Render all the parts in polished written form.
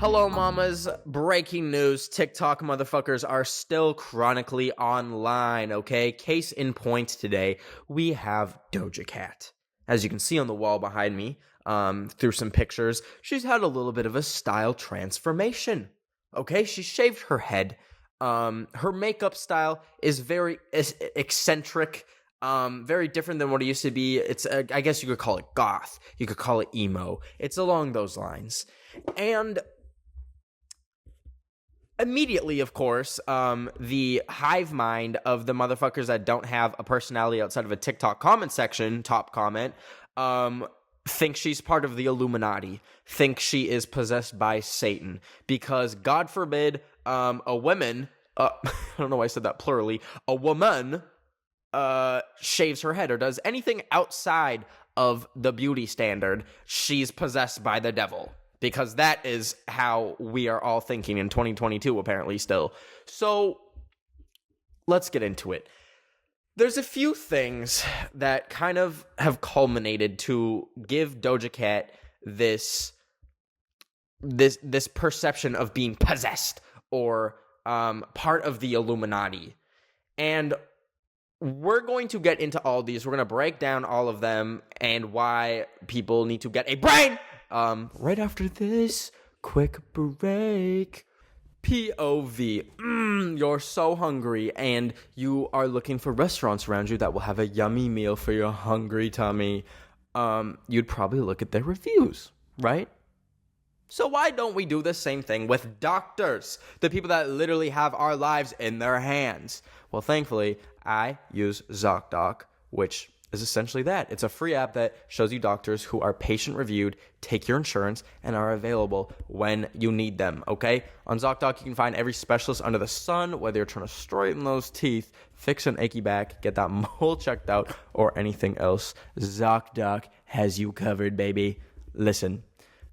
Hello, mamas. Breaking news. TikTok motherfuckers are still chronically online, okay? Case in point today, we have Doja Cat. As you can see on the wall behind me, through some pictures, she's had a little bit of a style transformation, okay? She shaved her head. Her makeup style is very eccentric, very different than what it used to be. It's, I guess you could call it goth. You could call it emo. It's along those lines. And immediately, of course, the hive mind of the motherfuckers that don't have a personality outside of a TikTok comment section, top comment, think she's part of the Illuminati, think she is possessed by Satan, because God forbid a woman, I don't know why I said that plurally, a woman shaves her head or does anything outside of the beauty standard, she's possessed by the devil. Because that is how we are all thinking in 2022, apparently, still. So, let's get into it. There's a few things that kind of have culminated to give Doja Cat this perception of being possessed or part of the Illuminati. And we're going to get into all these. We're going to break down all of them and why people need to get a brain right after this quick break. POV. You're so hungry and you are looking for restaurants around you that will have a yummy meal for your hungry tummy. You'd probably look at their reviews, right? So why don't we do the same thing with doctors? The people that literally have our lives in their hands. Well, thankfully, I use ZocDoc, which is essentially that. It's a free app that shows you doctors who are patient-reviewed, take your insurance, and are available when you need them, okay? On ZocDoc, you can find every specialist under the sun, whether you're trying to straighten those teeth, fix an achy back, get that mole checked out, or anything else. ZocDoc has you covered, baby. Listen.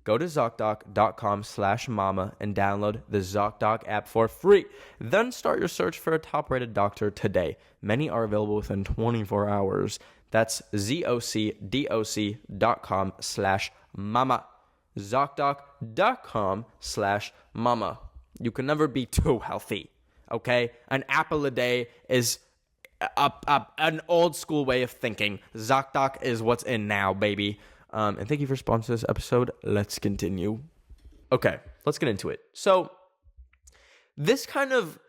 Go to ZocDoc.com/mama and download the ZocDoc app for free. Then start your search for a top-rated doctor today. Many are available within 24 hours. That's ZocDoc.com/mama. ZocDoc.com/mama. You can never be too healthy, okay? An apple a day is an old school way of thinking. ZocDoc is what's in now, baby. And thank you for sponsoring this episode. Let's continue. Okay, let's get into it. So, this kind of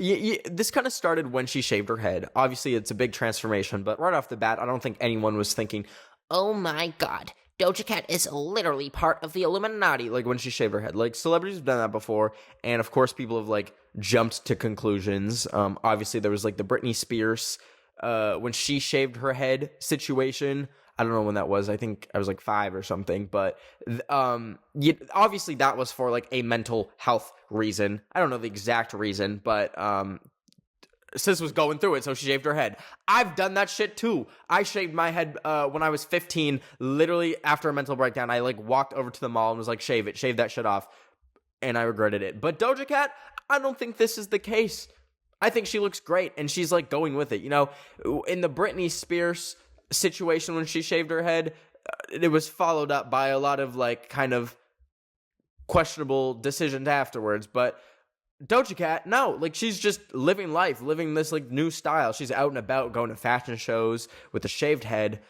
started when she shaved her head. Obviously, it's a big transformation, but right off the bat, I don't think anyone was thinking, oh my god, Doja Cat is literally part of the Illuminati, like when she shaved her head. Like, celebrities have done that before, and of course, people have, like, jumped to conclusions. Obviously, there was, like, the Britney Spears, when she shaved her head situation. I don't know when that was. I think I was like 5 or something. But obviously that was for like a mental health reason. I don't know the exact reason, but sis was going through it, so she shaved her head. I've done that shit too. I shaved my head when I was 15. Literally after a mental breakdown, I like walked over to the mall and was like, shave that shit off. And I regretted it. But Doja Cat, I don't think this is the case. I think she looks great and she's like going with it. You know, in the Britney Spears situation when she shaved her head, it was followed up by a lot of like kind of questionable decisions afterwards. But Doja Cat, no, like she's just living life, living this like new style. She's out and about, going to fashion shows with a shaved head,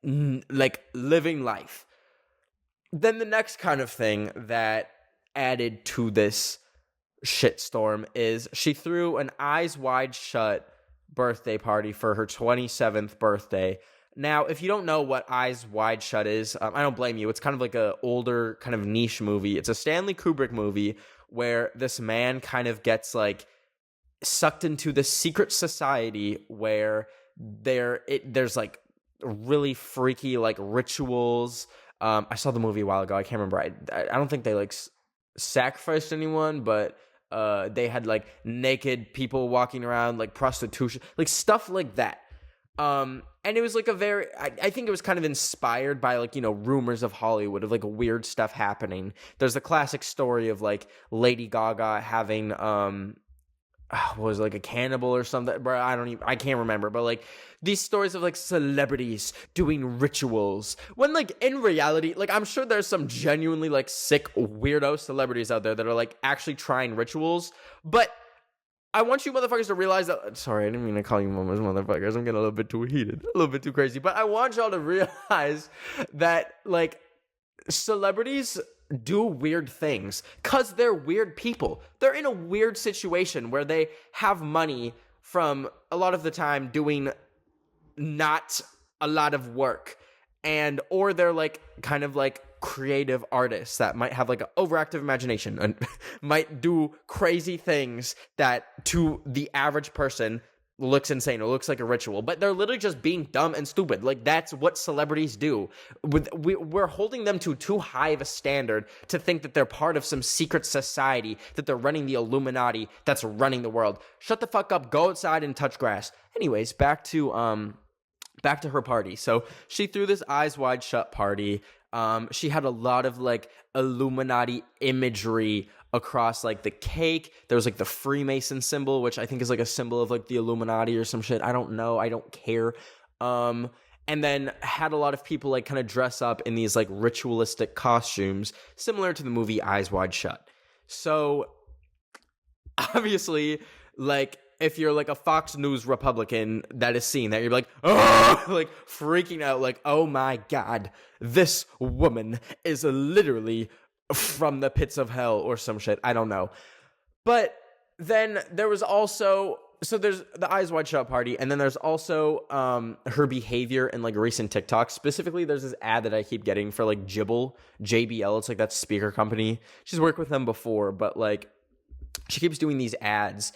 like living life. Then the next kind of thing that added to this shitstorm is she threw an eyes wide shut birthday party for her 27th birthday. Now, if you don't know what Eyes Wide Shut is, I don't blame you. It's kind of like a older kind of niche movie. It's a Stanley Kubrick movie where this man kind of gets like sucked into this secret society where there's like really freaky like rituals. I saw the movie a while ago. I can't remember. I don't think they like sacrificed anyone, but they had like naked people walking around, like prostitution, like stuff like that. And it was like a very, I think it was kind of inspired by like, you know, rumors of Hollywood, of like weird stuff happening. There's the classic story of like Lady Gaga having, was like a cannibal or something, bro. I can't remember, but like these stories of like celebrities doing rituals when like in reality, like I'm sure there's some genuinely like sick weirdo celebrities out there that are like actually trying rituals, but I want you motherfuckers to realize that. Sorry, I didn't mean to call you mamas motherfuckers. I'm getting a little bit too heated, a little bit too crazy, but I want y'all to realize that like celebrities do weird things because they're weird people. They're in a weird situation where they have money from a lot of the time doing not a lot of work, and or they're like kind of like creative artists that might have like an overactive imagination and might do crazy things that to the average person looks insane or looks like a ritual, but they're literally just being dumb and stupid. Like that's what celebrities do. We're holding them to too high of a standard to think that they're part of some secret society, that they're running the Illuminati that's running the world. Shut the fuck up, go outside and touch grass. Anyways, back to her party. So she threw this Eyes Wide Shut party. She had a lot of like Illuminati imagery across like the cake. There was like the Freemason symbol, which I think is like a symbol of like the Illuminati or some shit. I don't know. I don't care. And then had a lot of people like kind of dress up in these like ritualistic costumes, similar to the movie Eyes Wide Shut. So obviously, like, if you're like a Fox News Republican that is seeing that, you're like, oh, like freaking out, like, oh my God, this woman is literally from the pits of hell or some shit. I don't know. But then there was also, so there's the Eyes Wide Shut party, and then there's also her behavior in like recent TikToks. Specifically, there's this ad that I keep getting for like Jibble, JBL. It's like that speaker company. She's worked with them before, but like she keeps doing these ads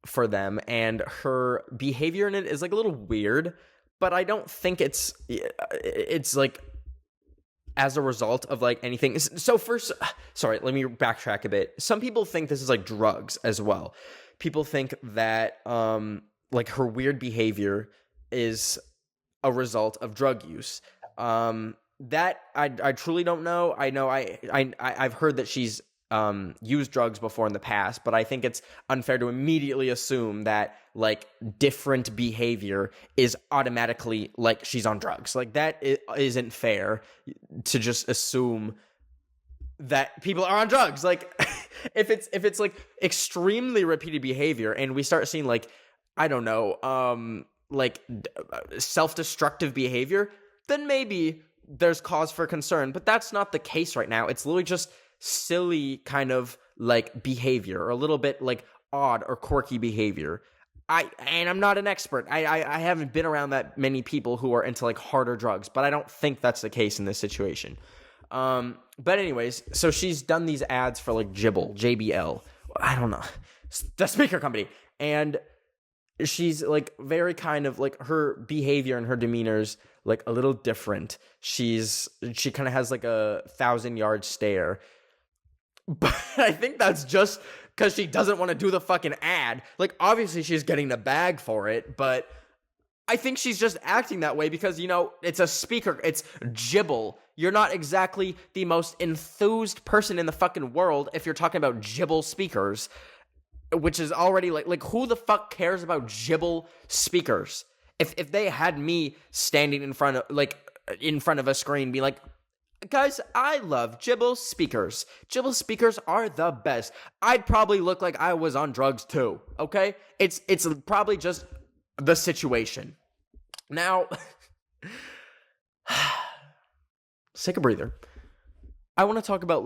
for them, and her behavior in it is like a little weird, but I don't think it's like as a result of like anything. So first, sorry, let me backtrack a bit. Some people think this is like drugs as well. People think that like her weird behavior is a result of drug use. That I truly don't know. I know I've heard that she's used drugs before in the past, but I think it's unfair to immediately assume that like different behavior is automatically like she's on drugs. Like that isn't fair to just assume that people are on drugs. Like if it's like extremely repeated behavior and we start seeing like, I don't know, like self-destructive behavior, then maybe there's cause for concern, but that's not the case right now. It's literally just silly kind of like behavior, or a little bit like odd or quirky behavior. I'm not an expert. I haven't been around that many people who are into like harder drugs, but I don't think that's the case in this situation. But anyways, so she's done these ads for like JBL. I don't know, the speaker company, and she's like very kind of like her behavior and her demeanor's like a little different. She kind of has like a 1,000-yard stare. But I think that's just because she doesn't want to do the fucking ad. Like, obviously she's getting the bag for it, but I think she's just acting that way because, you know, it's a speaker. It's Jibble. You're not exactly the most enthused person in the fucking world if you're talking about Jibble speakers, which is already like who the fuck cares about Jibble speakers? If they had me standing in front of a screen being like, guys, I love Jibble speakers. Jibble speakers are the best. I'd probably look like I was on drugs too, okay? It's probably just the situation. Now, let's take a breather. I want to talk about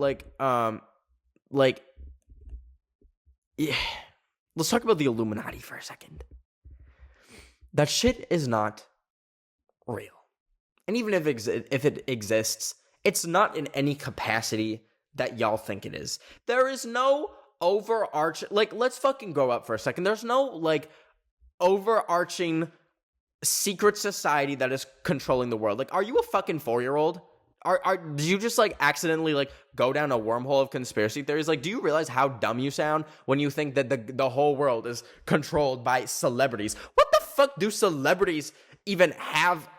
yeah. Let's talk about the Illuminati for a second. That shit is not real. And even if it exists, it's not in any capacity that y'all think it is. There is no overarching, like, let's fucking go up for a second. There's no, like, overarching secret society that is controlling the world. Like, are you a fucking 4-year-old? Do you just, like, accidentally, like, go down a wormhole of conspiracy theories? Like, do you realize how dumb you sound when you think that the whole world is controlled by celebrities? What the fuck do celebrities even have?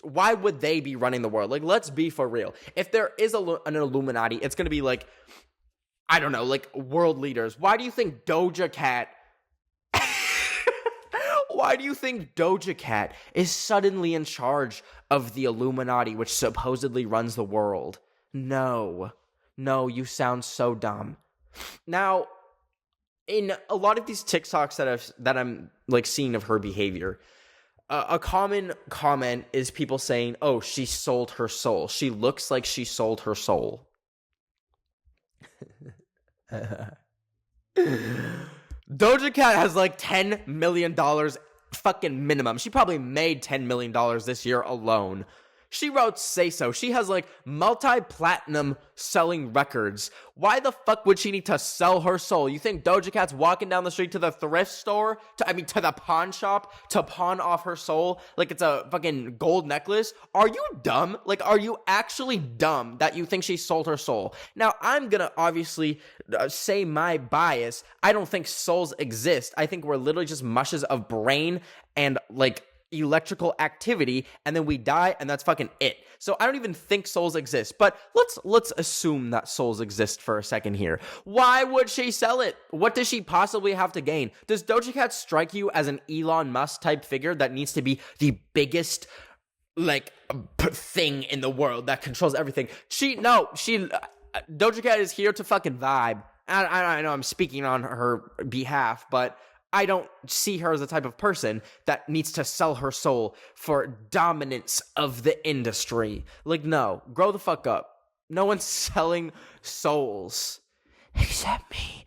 Why would they be running the world? Like, let's be for real. If there is an Illuminati, it's going to be like, I don't know, like world leaders. Why do you think Doja Cat why do you think Doja Cat is suddenly in charge of the Illuminati, which supposedly runs the world? No, you sound so dumb. Now, in a lot of these TikToks that I'm like seeing of her behavior, a common comment is people saying, "Oh, she sold her soul. She looks like she sold her soul." Doja Cat has like $10 million fucking minimum. She probably made $10 million this year alone. She wrote Say So. She has like multi-platinum selling records. Why the fuck would she need to sell her soul? You think Doja Cat's walking down the street to the thrift store, to the pawn shop to pawn off her soul like it's a fucking gold necklace? Are you dumb? Like, are you actually dumb that you think she sold her soul? Now, I'm gonna obviously say my bias. I don't think souls exist. I think we're literally just mushes of brain and like electrical activity, and then we die, and that's fucking it. So I don't even think souls exist. But let's assume that souls exist for a second here. Why would she sell it? What does she possibly have to gain? Does Doja Cat strike you as an Elon Musk type figure that needs to be the biggest like thing in the world that controls everything? Doja Cat is here to fucking vibe. I know I'm speaking on her behalf, but I don't see her as the type of person that needs to sell her soul for dominance of the industry. Like, no, grow the fuck up. No one's selling souls. Except me.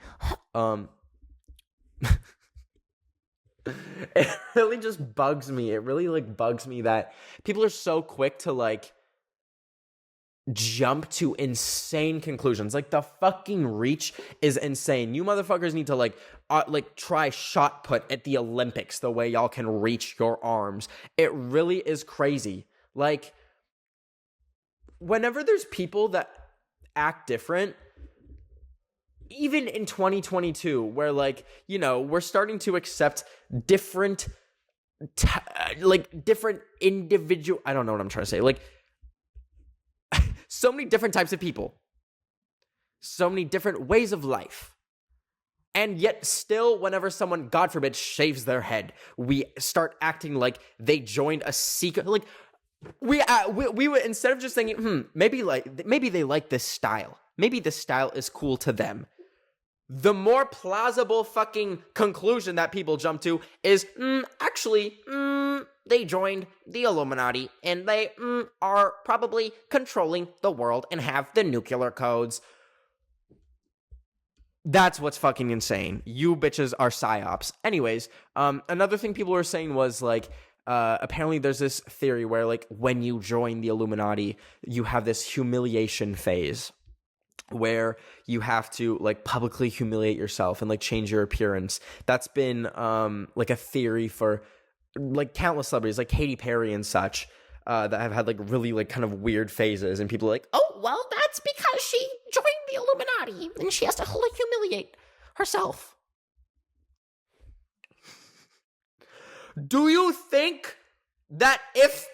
It really just bugs me. It really, like, bugs me that people are so quick to, like, jump to insane conclusions. Like, the fucking reach is insane. You motherfuckers need to like try shot put at the Olympics the way y'all can reach your arms. It really is crazy. Like, whenever there's people that act different, even in 2022, where like, you know, we're starting to accept different different individual, I don't know what I'm trying to say, like so many different types of people, so many different ways of life. And yet still, whenever someone, God forbid, shaves their head, we start acting like they joined a secret. Like, we would, instead of just thinking, maybe they like this style. Maybe this style is cool to them. The more plausible fucking conclusion that people jump to is, actually, they joined the Illuminati, and they are probably controlling the world and have the nuclear codes. That's what's fucking insane. You bitches are psyops. Anyways, another thing people were saying was, like, apparently there's this theory where, like, when you join the Illuminati, you have this humiliation phase where you have to like publicly humiliate yourself and like change your appearance. That's been like a theory for like countless celebrities like Katy Perry and such that have had like really like kind of weird phases, and people are like, oh well, that's because she joined the Illuminati and she has to like humiliate herself. Do you think that if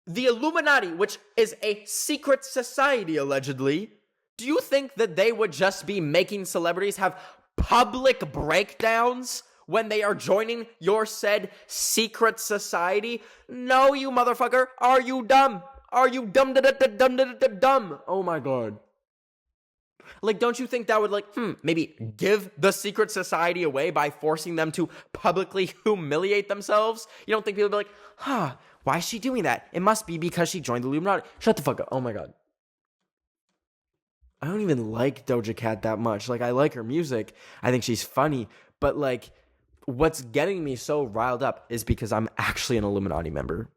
the Illuminati, which is a secret society allegedly, do you think that they would just be making celebrities have public breakdowns when they are joining your said secret society? No, you motherfucker. Are you dumb? Are you dumb? Oh my God. Like, don't you think that would, like, maybe give the secret society away by forcing them to publicly humiliate themselves? You don't think people would be like, why is she doing that? It must be because she joined the Illuminati. Shut the fuck up. Oh my God. I don't even like Doja Cat that much. Like, I like her music. I think she's funny. But, like, what's getting me so riled up is because I'm actually an Illuminati member.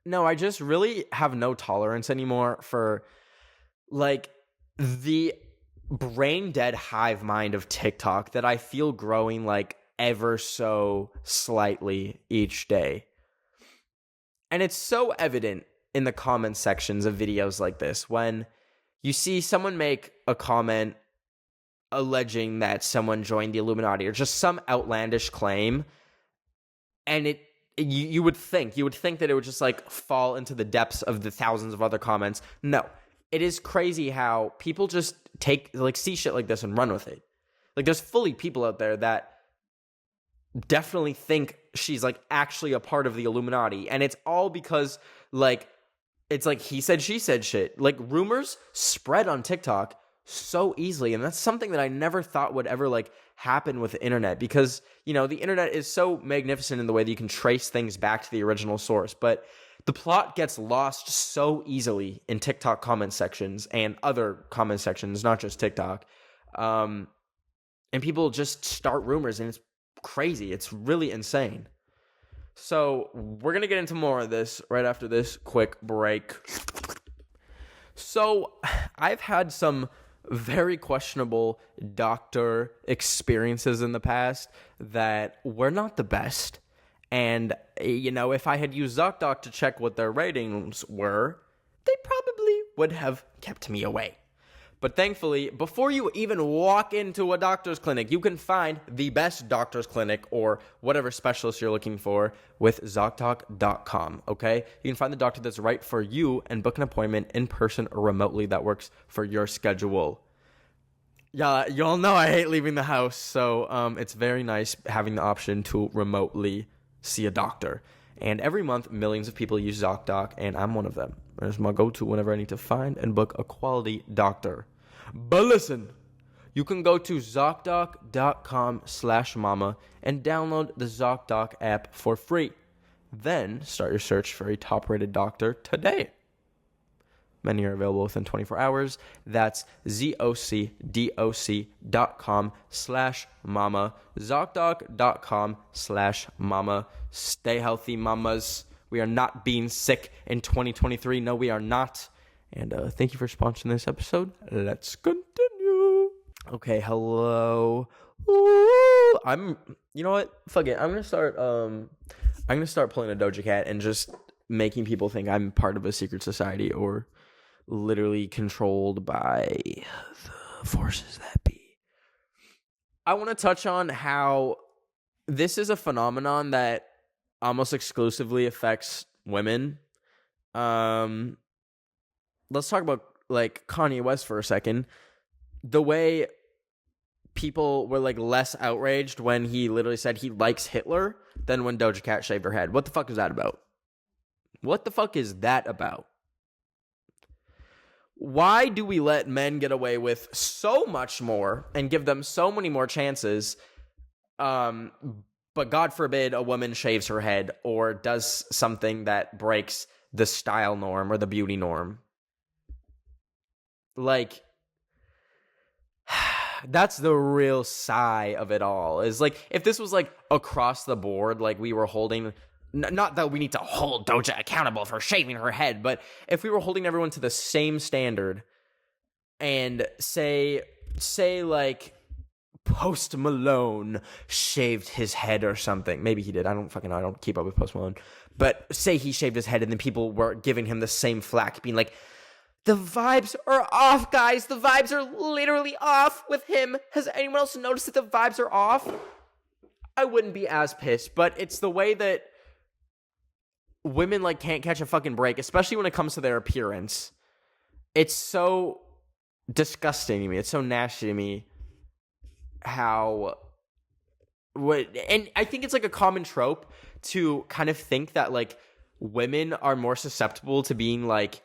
No, I just really have no tolerance anymore for, like, the brain dead hive mind of TikTok that I feel growing, like, ever so slightly each day. And it's so evident in the comment sections of videos like this when you see someone make a comment alleging that someone joined the Illuminati or just some outlandish claim, and you would think that it would just like fall into the depths of the thousands of other comments. No, it is crazy how people just see shit like this and run with it. Like, there's fully people out there that definitely think she's, like, actually a part of the Illuminati. And it's all because, like, it's like he said, she said shit. Like, rumors spread on TikTok so easily. And that's something that I never thought would ever, like, happen with the internet. Because, you know, the internet is so magnificent in the way that you can trace things back to the original source. But the plot gets lost so easily in TikTok comment sections and other comment sections, not just TikTok. And people just start rumors, and it's crazy. It's really insane. So we're going to get into more of this right after this quick break. So I've had some very questionable doctor experiences in the past that were not the best. And, you know, if I had used ZocDoc to check what their ratings were, they probably would have kept me away. But thankfully, before you even walk into a doctor's clinic, you can find the best doctor's clinic or whatever specialist you're looking for with ZocDoc.com, okay? You can find the doctor that's right for you and book an appointment in person or remotely that works for your schedule. Yeah, you all know I hate leaving the house, so it's very nice having the option to remotely see a doctor. And every month, millions of people use ZocDoc, and I'm one of them. It's my go-to whenever I need to find and book a quality doctor. But listen, you can go to ZocDoc.com/mama and download the ZocDoc app for free. Then start your search for a top-rated doctor today. Many are available within 24 hours. That's ZocDoc.com/mama. ZocDoc.com/mama. Stay healthy, mamas. We are not being sick in 2023. No, we are not. And thank you for sponsoring this episode. Let's continue. Okay, hello. Ooh, you know what? Fuck it. I'm gonna start pulling a Doja Cat and just making people think I'm part of a secret society or literally controlled by the forces that be. I want to touch on how this is a phenomenon that almost exclusively affects women. Let's talk about, like, Kanye West for a second. The way people were, like, less outraged when he literally said he likes Hitler than when Doja Cat shaved her head. What the fuck is that about? What the fuck is that about? Why do we let men get away with so much more and give them so many more chances, but God forbid a woman shaves her head or does something that breaks the style norm or the beauty norm? Like, that's the real sigh of it all. Is like, if this was like across the board, like we were holding, not that we need to hold Doja accountable for shaving her head, but if we were holding everyone to the same standard and say like Post Malone shaved his head or something. Maybe he did. I don't fucking know. I don't keep up with Post Malone. But say he shaved his head and then people were giving him the same flack, being like, the vibes are off, guys. The vibes are literally off with him. Has anyone else noticed that the vibes are off? I wouldn't be as pissed, but it's the way that women, like, can't catch a fucking break, especially when it comes to their appearance. It's so disgusting to me. It's so nasty to me and I think it's like a common trope to kind of think that, like, women are more susceptible to being, like,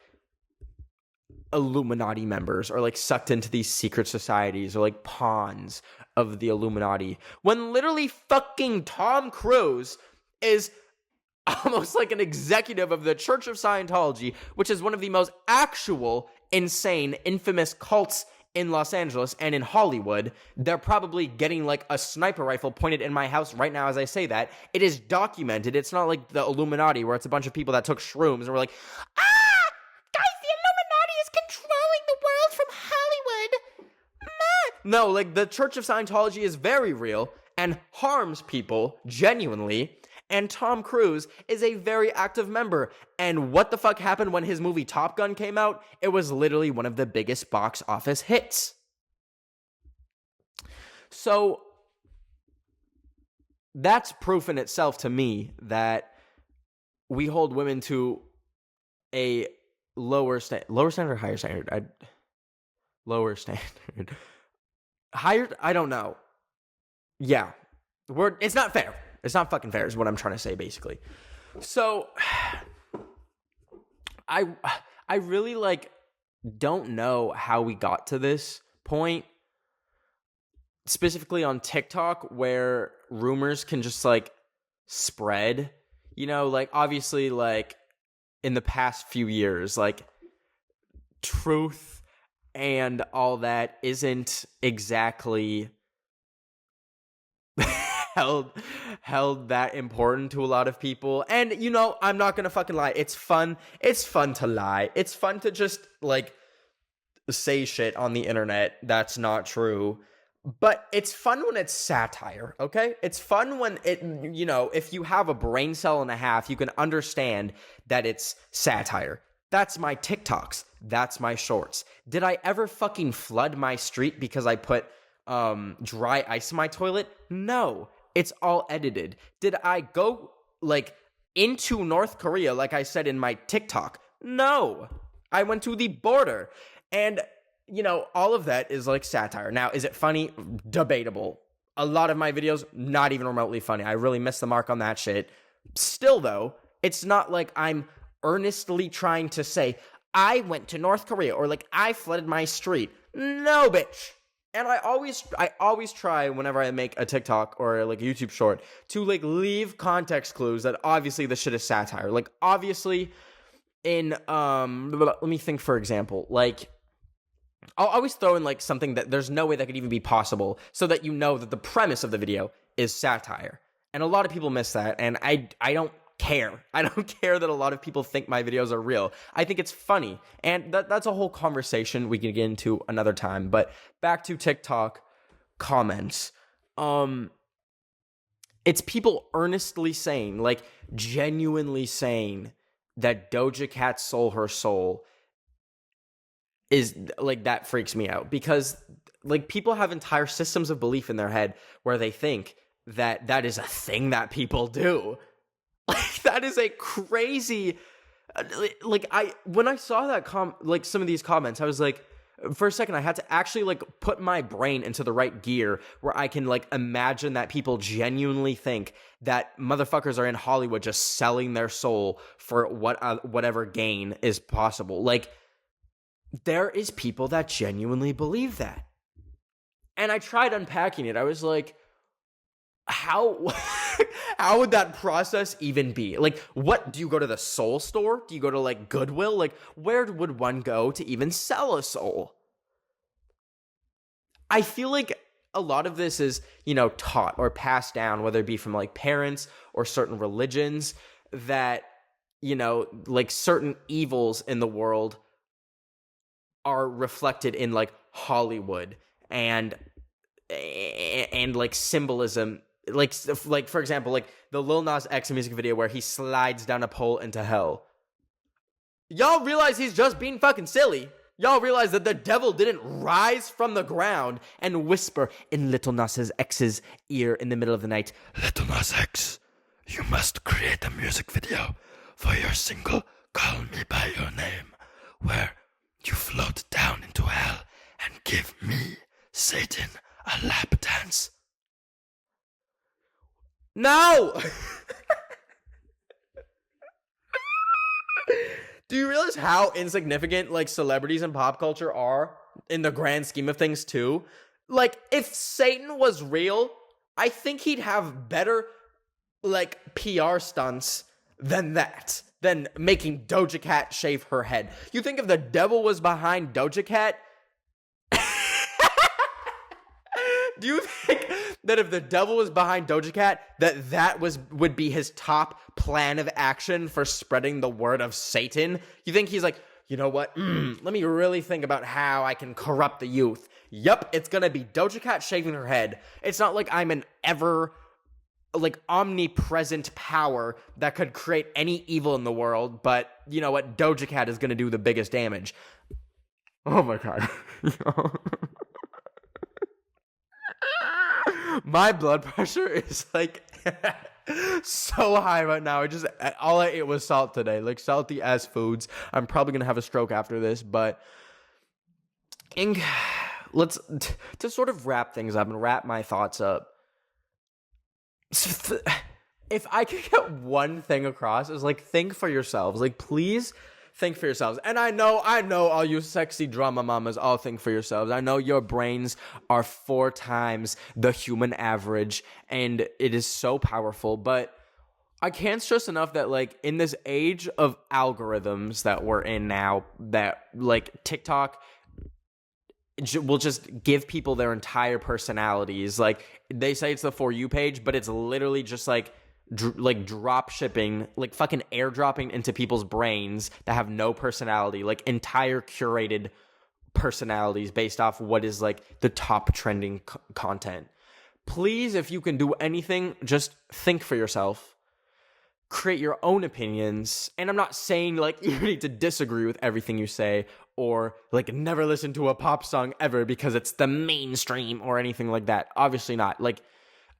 Illuminati members or, like, sucked into these secret societies or, like, pawns of the Illuminati, when literally fucking Tom Cruise is almost like an executive of the Church of Scientology, which is one of the most actual, insane, infamous cults in Los Angeles and in Hollywood. They're probably getting, like, a sniper rifle pointed in my house right now as I say that. It is documented. It's not like the Illuminati where it's a bunch of people that took shrooms and were like, guys, the Illuminati is controlling the world from Hollywood. No, like, the Church of Scientology is very real and harms people genuinely. And Tom Cruise is a very active member. And what the fuck happened when his movie Top Gun came out? It was literally one of the biggest box office hits. So that's proof in itself to me that we hold women to a lower standard or higher standard? Lower standard. Higher, I don't know. Yeah. It's not fair. It's not fucking fair is what I'm trying to say, basically. So, I really, like, don't know how we got to this point, specifically on TikTok, where rumors can just, like, spread. You know, like, obviously, like, in the past few years, like, truth and all that isn't exactly held that important to a lot of people. And, you know, I'm not gonna fucking lie, it's fun to lie. It's fun to just, like, say shit on the internet that's not true. But it's fun when it's satire, okay? It's fun when it, you know, if you have a brain cell and a half, you can understand that it's satire. That's my TikToks. That's my shorts. Did I ever fucking flood my street because I put dry ice in my toilet? No. It's all edited. Did I go, like, into North Korea like I said in my TikTok? No. I went to the border. And, you know, all of that is, like, satire. Now, is it funny? Debatable. A lot of my videos, not even remotely funny. I really missed the mark on that shit. Still, though, it's not like I'm earnestly trying to say, I went to North Korea, or, like, I flooded my street. No, bitch. And I always try whenever I make a TikTok or, like, a YouTube short to, like, leave context clues that obviously this shit is satire. Like, obviously, in, let me think, for example, like, I'll always throw in, like, something that there's no way that could even be possible, so that you know that the premise of the video is satire. And a lot of people miss that, and I don't care. I don't care that a lot of people think my videos are real. I think it's funny, and that's a whole conversation we can get into another time. But back to TikTok comments. It's people earnestly saying, like, genuinely saying that Doja Cat stole her soul. Is, like, that freaks me out, because, like, people have entire systems of belief in their head where they think that that is a thing that people do. Like, that is a crazy, like, when I saw that like, some of these comments, I was like, for a second, I had to actually, like, put my brain into the right gear where I can, like, imagine that people genuinely think that motherfuckers are in Hollywood just selling their soul for whatever gain is possible. Like, there is people that genuinely believe that. And I tried unpacking it. I was like, how would that process even be? Like, what, do you go to the soul store? Do you go to, like, Goodwill? Like, where would one go to even sell a soul? I feel like a lot of this is, you know, taught or passed down, whether it be from, like, parents or certain religions, that, you know, like, certain evils in the world are reflected in, like, Hollywood and like, symbolism. Like, for example, like, the Lil Nas X music video where he slides down a pole into hell. Y'all realize he's just being fucking silly. Y'all realize that the devil didn't rise from the ground and whisper in Little Nas X's ear in the middle of the night, "Little Nas X, you must create a music video for your single Call Me By Your Name, where you float down into hell and give me, Satan, a lap dance." No! Do you realize how insignificant, like, celebrities in pop culture are in the grand scheme of things, too? Like, if Satan was real, I think he'd have better, like, PR stunts than that. Than making Doja Cat shave her head. You think if the devil was behind Doja Cat? Do you think that if the devil was behind Doja Cat, that would be his top plan of action for spreading the word of Satan? You think he's like, you know what? Let me really think about how I can corrupt the youth. Yup, it's gonna be Doja Cat shaving her head. It's not like I'm an like, omnipresent power that could create any evil in the world, but you know what? Doja Cat is gonna do the biggest damage. Oh my god. My blood pressure is, like, so high right now. All I ate was salt today, like, salty ass foods. I'm probably gonna have a stroke after this, but let's to sort of wrap things up and wrap my thoughts up. if I could get one thing across, is like, think for yourselves. Like, please think for yourselves. And I know all you sexy drama mamas all think for yourselves. I know your brains are 4 times the human average, and it is so powerful. But I can't stress enough that, like, in this age of algorithms that we're in now, that, like, TikTok will just give people their entire personalities. Like, they say it's the For You page, but it's literally just, like drop shipping, like fucking airdropping into people's brains that have no personality, like entire curated personalities based off what is like the top trending content. Please, if you can do anything, just think for yourself, create your own opinions. And I'm not saying like you need to disagree with everything you say, or like never listen to a pop song ever because it's the mainstream or anything like that. Obviously not. Like,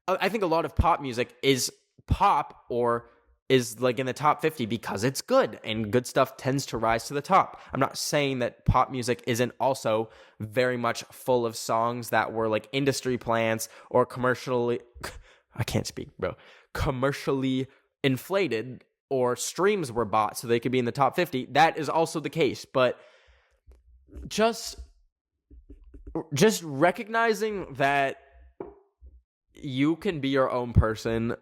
I think a lot of pop music is pop or is like in the top 50 because it's good, and good stuff tends to rise to the top. I'm not saying that pop music isn't also very much full of songs that were like industry plants or commercially inflated, or streams were bought so they could be in the top 50. That is also the case, but just recognizing that you can be your own person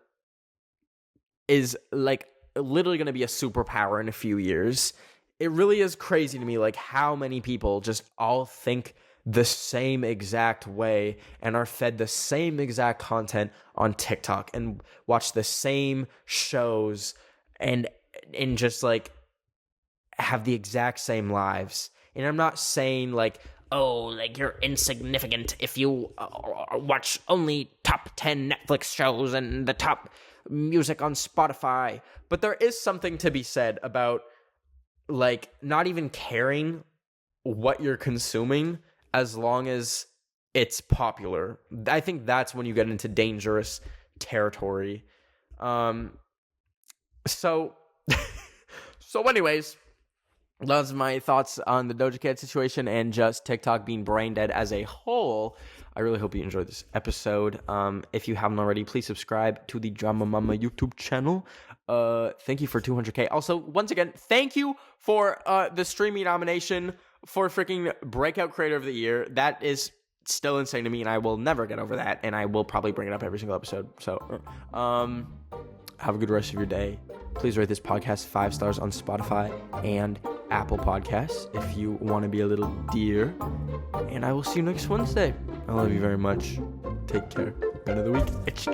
is like literally going to be a superpower in a few years. It really is crazy to me, like, how many people just all think the same exact way and are fed the same exact content on TikTok and watch the same shows and just like have the exact same lives. And I'm not saying like, oh, like you're insignificant if you watch only top 10 Netflix shows and the top music on Spotify. But there is something to be said about like not even caring what you're consuming as long as it's popular. I think that's when you get into dangerous territory. So anyways, that's my thoughts on the Doja Cat situation and just TikTok being brain dead as a whole. I really hope you enjoyed this episode. If you haven't already, please subscribe to the Drama Mama YouTube channel. Thank you for 200K. Also, once again, thank you for the streaming nomination for freaking Breakout Creator of the Year. That is still insane to me, and I will never get over that, and I will probably bring it up every single episode. So, have a good rest of your day. Please rate this podcast 5 stars on Spotify and Apple Podcasts if you want to be a little dear. And I will see you next Wednesday. I love you very much. Take care. End of the week. It's